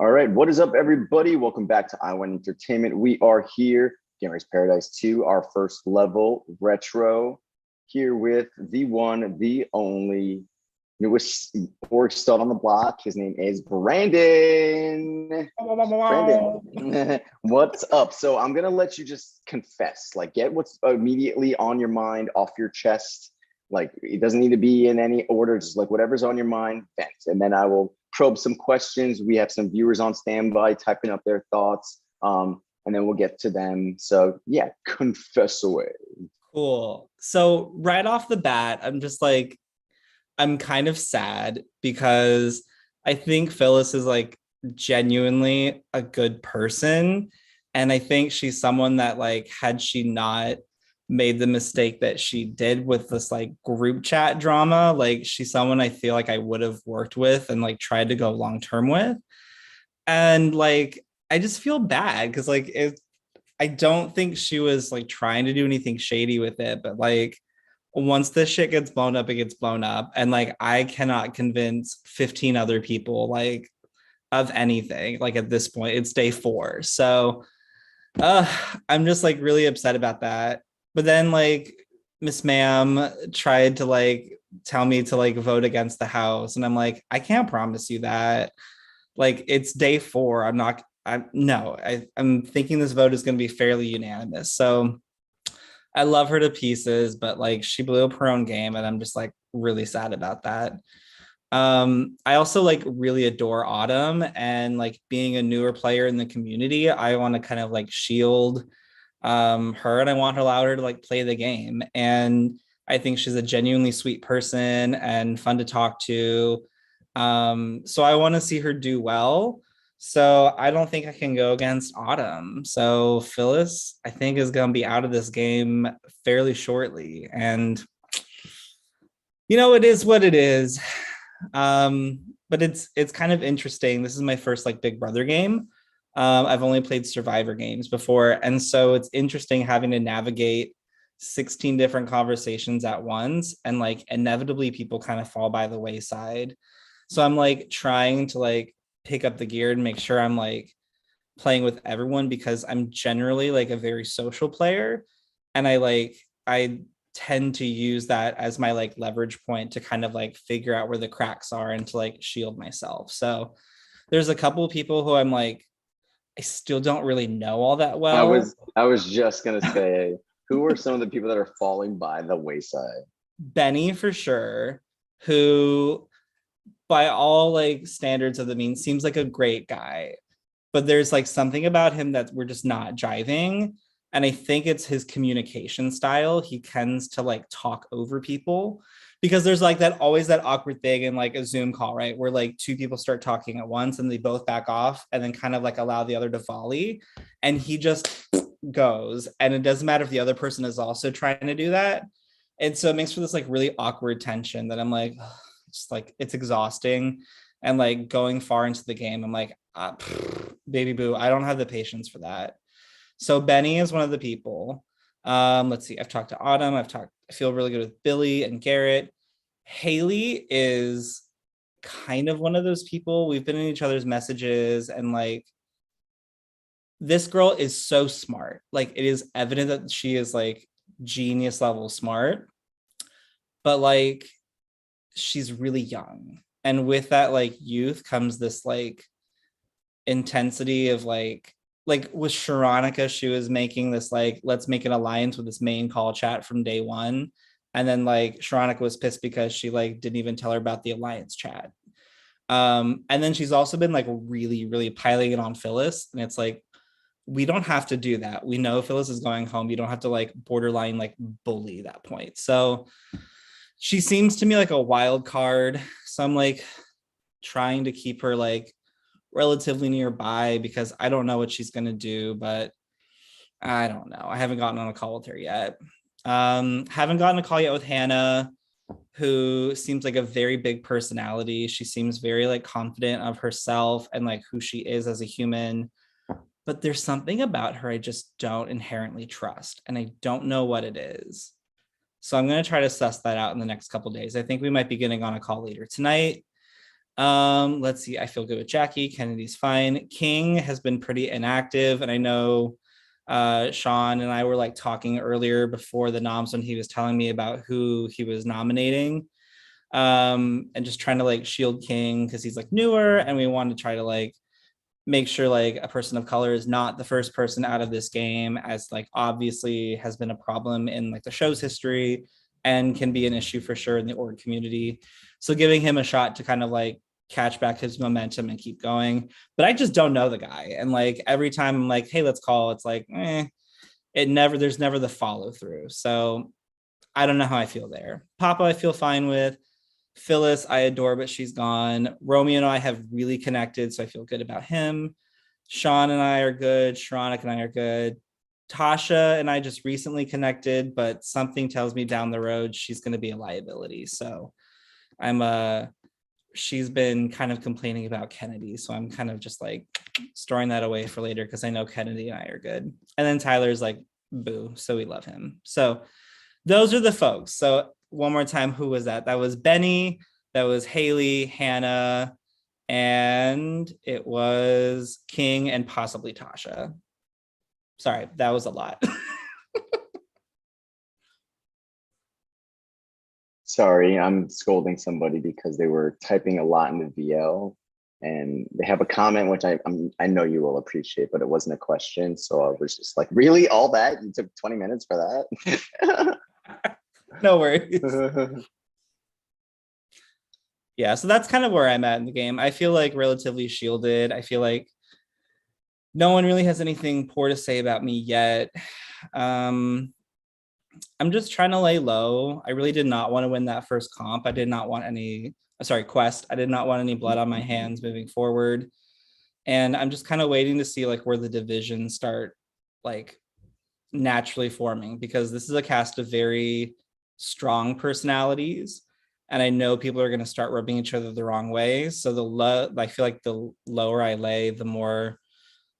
All right, what is up, everybody? Welcome back to I1 Entertainment. We are here, Gamers Paradise 2, our first level retro, here with the one, the only, newest org stud on the block. His name is Brandon. Brandon, what's up? So I'm gonna let you just confess, like get what's immediately on your mind off your chest. Like it doesn't need to be in any order, just like whatever's on your mind, vent. And then I will probe some questions. We have some viewers on standby typing up their thoughts. And then we'll get to them. So yeah, confess away. Cool. So right off the bat, I'm kind of sad because I think Phyllis is like genuinely a good person. And I think she's someone that like, had she not made the mistake that she did with this like group chat drama, like she's someone I feel like I would have worked with and like tried to go long term with. And like, I just feel bad because I don't think she was like trying to do anything shady with it, but like once this shit gets blown up, it gets blown up. And like I cannot convince 15 other people like of anything. Like at this point, it's day 4. So uh I'm just like really upset about that. But then like Miss Ma'am tried to like tell me to like vote against the house. And I'm like, I can't promise you that. Like it's day 4. I'm no, I'm thinking this vote is going to be fairly unanimous. So I love her to pieces, but like she blew up her own game, and I'm just like really sad about that. I also like really adore Autumn, and like being a newer player in the community, I want to kind of like shield her, and I want her allow her to like play the game. And I think she's a genuinely sweet person and fun to talk to. So I want to see her do well. So I don't think I can go against Autumn. So Phyllis, I think, is going to be out of this game fairly shortly. And it is what it is. But it's kind of interesting. This is my first like Big Brother game. I've only played Survivor games before, and so it's interesting having to navigate 16 different conversations at once, and like inevitably people kind of fall by the wayside. So I'm like trying to like pick up the gear and make sure I'm like playing with everyone, because I'm generally like a very social player, and I tend to use that as my like leverage point to kind of like figure out where the cracks are and to like shield myself. So there's a couple of people who I'm like, I still don't really know all that I well. was I was just gonna say, who are some of the people that are falling by the wayside? Benny for sure, who by all like standards of the mean seems like a great guy, but there's like something about him that we're just not jiving. And I think it's his communication style. He tends to like talk over people, because there's like that always that awkward thing in like a Zoom call, right? Where like two people start talking at once and they both back off and then kind of like allow the other to volley. And he just goes. And it doesn't matter if the other person is also trying to do that. And so it makes for this like really awkward tension that I'm like, it's like it's exhausting. And like going far into the game, I'm like, baby boo, I don't have the patience for that. So Benny is one of the people. Let's see. I've talked to Autumn. I feel really good with Billy and Garrett. Haley is kind of one of those people. We've been in each other's messages, and like this girl is so smart. Like it is evident that she is like genius level smart, but like she's really young. And with that like youth comes this like intensity of like with Sharonica, she was making this like, let's make an alliance with this main call chat from day one. And then like Sharonica was pissed because she like didn't even tell her about the alliance chat. And then she's also been like really, really piling it on Phyllis. And it's like, we don't have to do that. We know Phyllis is going home. You don't have to like borderline like bully that point. So she seems to me like a wild card. So I'm like trying to keep her like relatively nearby, because I don't know what she's going to do, but I don't know. I haven't gotten on a call with her yet. Haven't gotten a call yet with Hannah, who seems like a very big personality. She seems very like confident of herself and like who she is as a human. But there's something about her I just don't inherently trust, and I don't know what it is. So I'm going to try to suss that out in the next couple of days. I think we might be getting on a call later tonight. Let's see. I feel good with Jackie. Kennedy's fine. King has been pretty inactive, and I know Sean and I were like talking earlier before the noms when he was telling me about who he was nominating. And just trying to like shield King because he's like newer, and we want to try to like make sure like a person of color is not the first person out of this game, as like obviously has been a problem in like the show's history and can be an issue for sure in the org community. So giving him a shot to kind of like catch back his momentum and keep going. But I just don't know the guy. And like every time I'm like, hey, let's call, it's like, there's never the follow through. So I don't know how I feel there. Papa, I feel fine with. Phyllis, I adore, but she's gone. Romeo and I have really connected, so I feel good about him. Sean and I are good. Sharonik and I are good. Tasha and I just recently connected, but something tells me down the road she's going to be a liability. So she's been kind of complaining about Kennedy, so I'm kind of just like storing that away for later because I know Kennedy and I are good. And then Tyler's like boo, so we love him. So those are the folks. So one more time, who was that? That was Benny, that was Haley, Hannah, and it was King and possibly Tasha. Sorry, that was a lot. Sorry, I'm scolding somebody because they were typing a lot in the VL, and they have a comment which I know you will appreciate, but it wasn't a question, so I was just like, really, all that? You took 20 minutes for that? No worries. Yeah, so that's kind of where I'm at in the game. I feel like relatively shielded. I feel like no one really has anything poor to say about me yet. I'm just trying to lay low. I really did not want to win that first comp. I did not want any, quest. I did not want any blood on my hands moving forward. And I'm just kind of waiting to see like where the divisions start like naturally forming, because this is a cast of very strong personalities. And I know people are going to start rubbing each other the wrong way. So I feel like the lower I lay, the more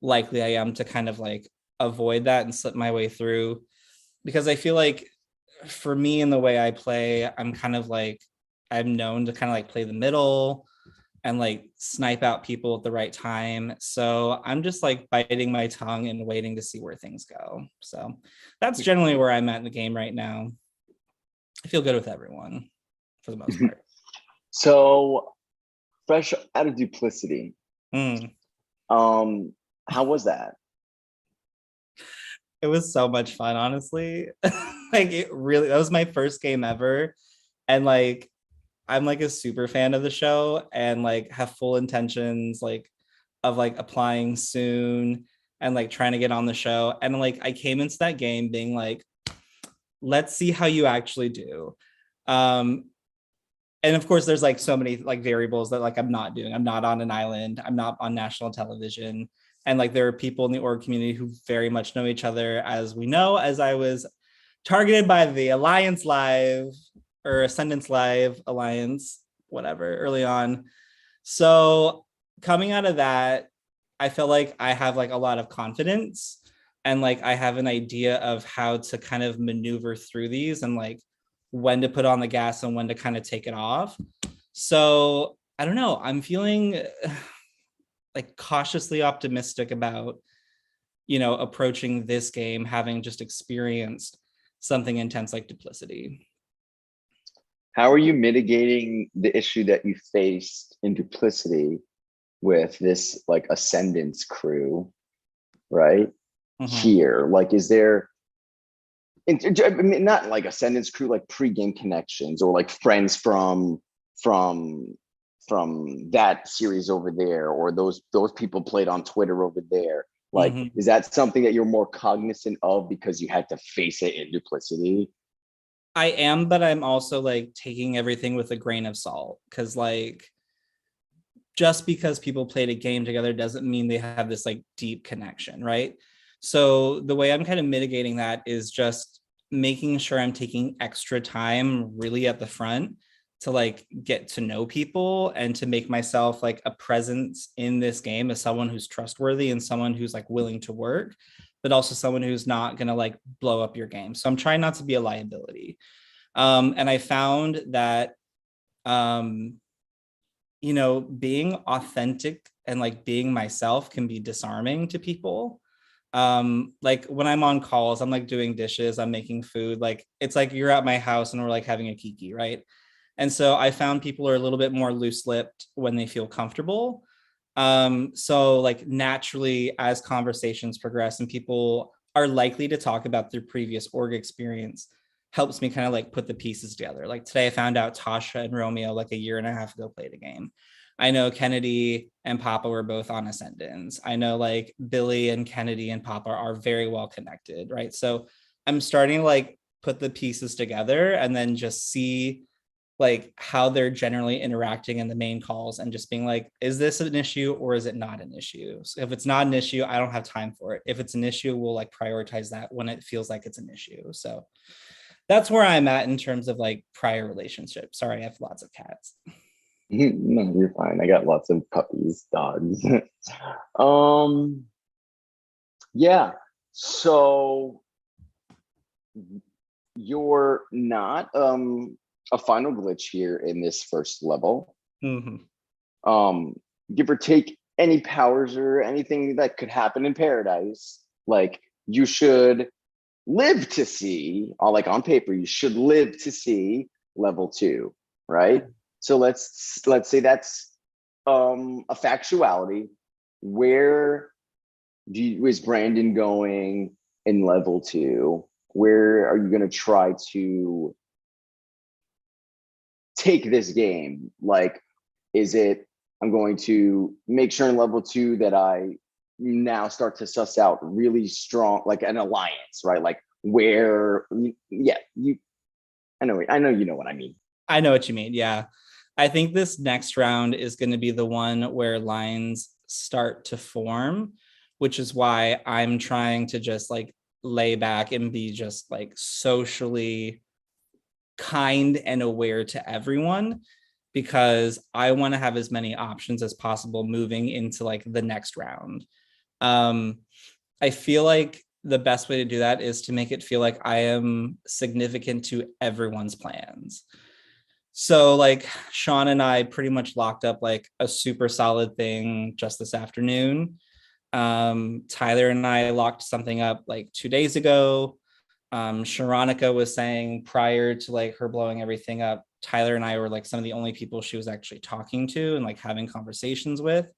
likely I am to kind of like avoid that and slip my way through. Because I feel like for me in the way I play, I'm kind of like, I'm known to kind of like play the middle and like snipe out people at the right time. So I'm just like biting my tongue and waiting to see where things go. So that's generally where I'm at in the game right now. I feel good with everyone for the most part. So fresh out of duplicity. Mm. How was that? It was so much fun, honestly. Like that was my first game ever. And like I'm like a super fan of the show and like have full intentions like of like applying soon and like trying to get on the show. And like I came into that game being like, let's see how you actually do. And of course there's like so many like variables that like I'm not doing. I'm not on an island, I'm not on national television. And like there are people in the org community who very much know each other, as we know, as I was targeted by the Alliance Live or Ascendance Live Alliance, whatever, early on. So coming out of that, I feel like I have like a lot of confidence and like I have an idea of how to kind of maneuver through these and like when to put on the gas and when to kind of take it off. So I don't know. I'm feeling like cautiously optimistic about, approaching this game, having just experienced something intense like duplicity. How are you mitigating the issue that you faced in duplicity with this like Ascendance crew, right? Mm-hmm. Here, like, is there, I mean, not like Ascendance crew, like pre-game connections or like friends from that series over there, or those people played on Twitter over there. Like, is that something that you're more cognizant of because you had to face it in duplicity? I am, but I'm also like taking everything with a grain of salt, because like just because people played a game together doesn't mean they have this like deep connection, right? So the way I'm kind of mitigating that is just making sure I'm taking extra time really at the front to like get to know people and to make myself like a presence in this game as someone who's trustworthy and someone who's like willing to work, but also someone who's not going to like blow up your game. So I'm trying not to be a liability. And I found that being authentic and like being myself can be disarming to people. Like when I'm on calls, I'm like doing dishes, I'm making food, like it's like you're at my house and we're like having a kiki, right? And so I found people are a little bit more loose-lipped when they feel comfortable. So like naturally as conversations progress and people are likely to talk about their previous org experience, helps me kind of like put the pieces together. Like today I found out Tasha and Romeo like a year and a half ago played a game. I know Kennedy and Papa were both on Ascendants. I know like Billy and Kennedy and Papa are very well connected, right? So I'm starting to like put the pieces together and then just see like how they're generally interacting in the main calls and just being like, is this an issue or is it not an issue? So if it's not an issue, I don't have time for it. If it's an issue, we'll like prioritize that when it feels like it's an issue. So that's where I'm at in terms of like prior relationships. Sorry, I have lots of cats. No, you're fine. I got lots of puppies, dogs. um, yeah. So you're not a final glitch here in this first level. Mm-hmm. Give or take any powers or anything that could happen in paradise, like you should live to see, like on paper, you should live to see level 2, right? So let's say that's a factuality. Where is Brandon going in level 2? Where are you going to try to take this game? Like, is it I'm going to make sure in level 2 that I now start to suss out really strong, like an alliance, right? Like where, yeah, I know you know what I mean. I know what you mean. Yeah. I think this next round is going to be the one where lines start to form, which is why I'm trying to just like lay back and be just like socially kind and aware to everyone, because I want to have as many options as possible moving into like the next round. Um, I feel like the best way to do that is to make it feel like I am significant to everyone's plans. So like Sean and I pretty much locked up like a super solid thing just this afternoon. Tyler and I locked something up like 2 days ago. Sharonica was saying prior to like her blowing everything up, Tyler and I were like some of the only people she was actually talking to and like having conversations with.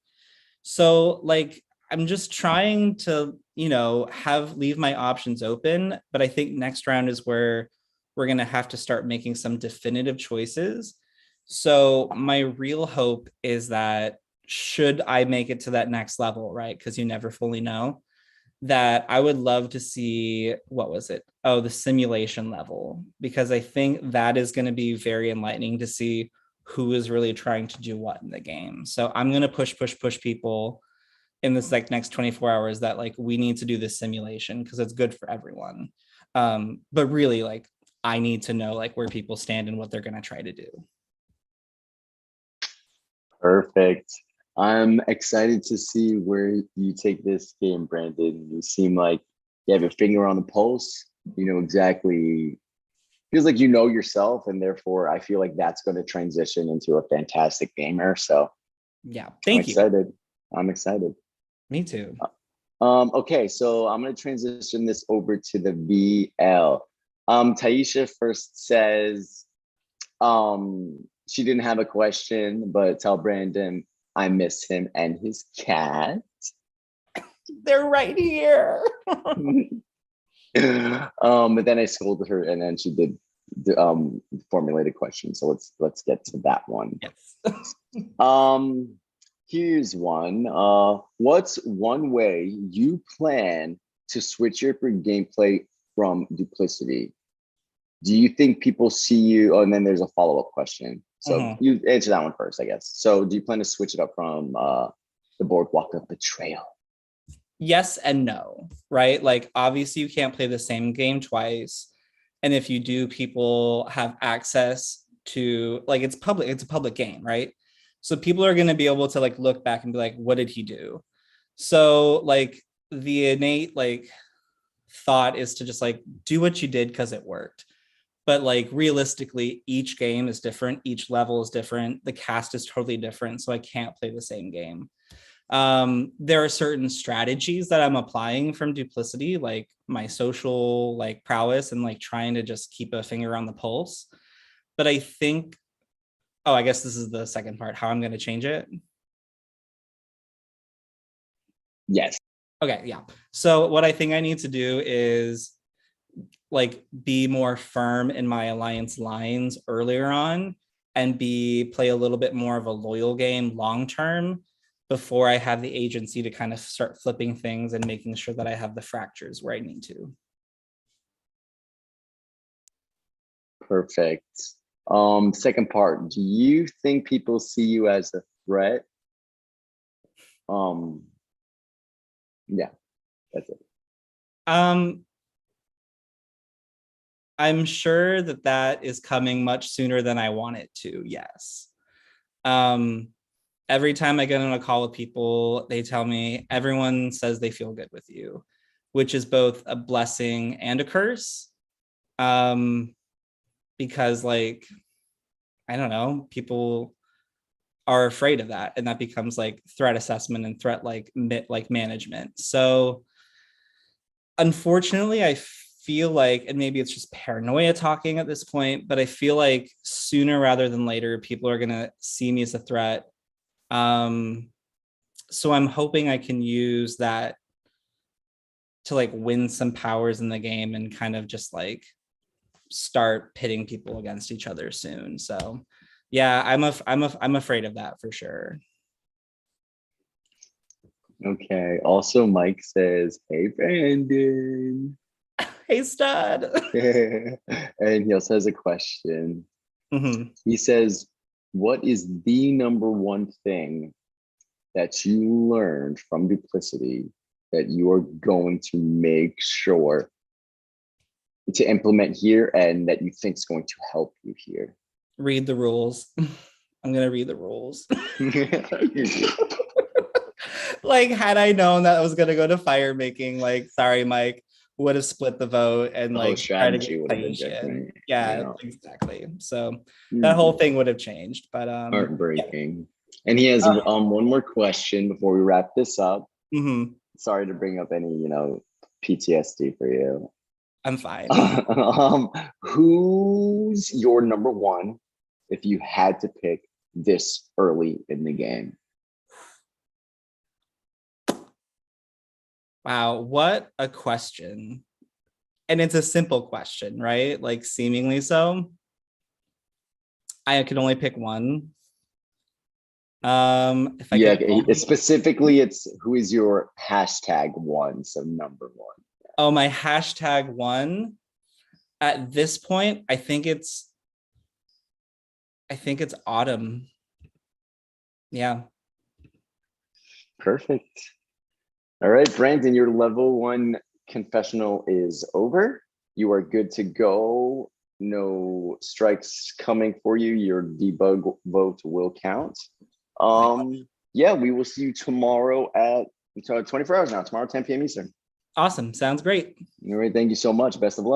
So like I'm just trying to, have leave my options open, but I think next round is where we're going to have to start making some definitive choices. So my real hope is that should I make it to that next level, right? Because you never fully know, that I would love to see, what was it? Oh, the simulation level, because I think that is going to be very enlightening to see who is really trying to do what in the game. So I'm going to push people in this like next 24 hours that like we need to do this simulation because it's good for everyone. But really like I need to know like where people stand and what they're going to try to do. Perfect. I'm excited to see where you take this game, Brandon. You seem like you have your finger on the pulse. You know exactly, feels like you know yourself, and therefore I feel like that's going to transition into a fantastic gamer. So Yeah, I'm thank you. excited. I'm excited. Me too. Okay, so I'm going to transition this over to the VL. Taisha first says she didn't have a question, but tell Brandon I miss him and his cat. They're right here. But then I scolded her, and then she did formulate a question. So let's get to that one. Yes. Here's one. What's one way you plan to switch your gameplay from duplicity? Do you think people see you? Oh, and then there's a follow-up question. So you answer that one first, I guess. So do you plan to switch it up from the boardwalk of betrayal? Yes and no, right? Like obviously you can't play the same game twice. And if you do, people have access to like it's a public game, right? So people are going to be able to like look back and be like, what did he do? So like the innate like thought is to just like do what you did because it worked. but like realistically, each game is different, each level is different, the cast is totally different, so I can't play the same game. There are certain strategies that I'm applying from duplicity, like my social like prowess and like trying to just keep a finger on the pulse. But I think, oh, I guess this is the second part, how I'm going to change it. Yes. Okay, yeah. So what I think I need to do is like be more firm in my alliance lines earlier on and play a little bit more of a loyal game long term before I have the agency to kind of start flipping things and making sure that I have the fractures where I need to. Perfect. Second part, do you think people see you as a threat? Yeah, that's it. I'm sure that that is coming much sooner than I want it to. Yes. Every time I get on a call with people, they tell me everyone says they feel good with you, which is both a blessing and a curse. Because like, I don't know, people are afraid of that, and that becomes like threat assessment and threat like management. So unfortunately, I feel like, and maybe it's just paranoia talking at this point, but I feel like sooner rather than later, people are gonna see me as a threat. So I'm hoping I can use that to like win some powers in the game and kind of just like start pitting people against each other soon. So yeah, I'm afraid of that for sure. Okay. Also, Mike says, "Hey, Brandon." Hey, stud. And he also has a question. Mhm. He says, "What is the number one thing that you learned from duplicity that you are going to make sure to implement here and that you think is going to help you here?" Read the rules. I'm gonna read the rules. Like, had I known that I was gonna go to fire making, like, sorry, Mike, would have split the vote and The whole like try to strategy get would have been Taisha in. different. Yeah, Yeah. exactly. So that whole thing would have changed. But yeah. Heartbreaking. And he has one more question before we wrap this up. Mhm. Sorry to bring up any, PTSD for you. I'm fine. Who's your number one if you had to pick this early in the game? Wow, what a question. And it's a simple question, right? Like seemingly so. I can only pick one. If I Yeah, could only, specifically, it's who is your hashtag one, so number one. oh, my hashtag one. At this point, I think it's Autumn. Yeah. Perfect. All right, Brandon, your level one confessional is over. You are good to go. No strikes coming for you. Your debug vote will count. Yeah, we will see you tomorrow at 24 hours now. Tomorrow, 10 p.m. Eastern. Awesome. Sounds great. All right, thank you so much. Best of luck.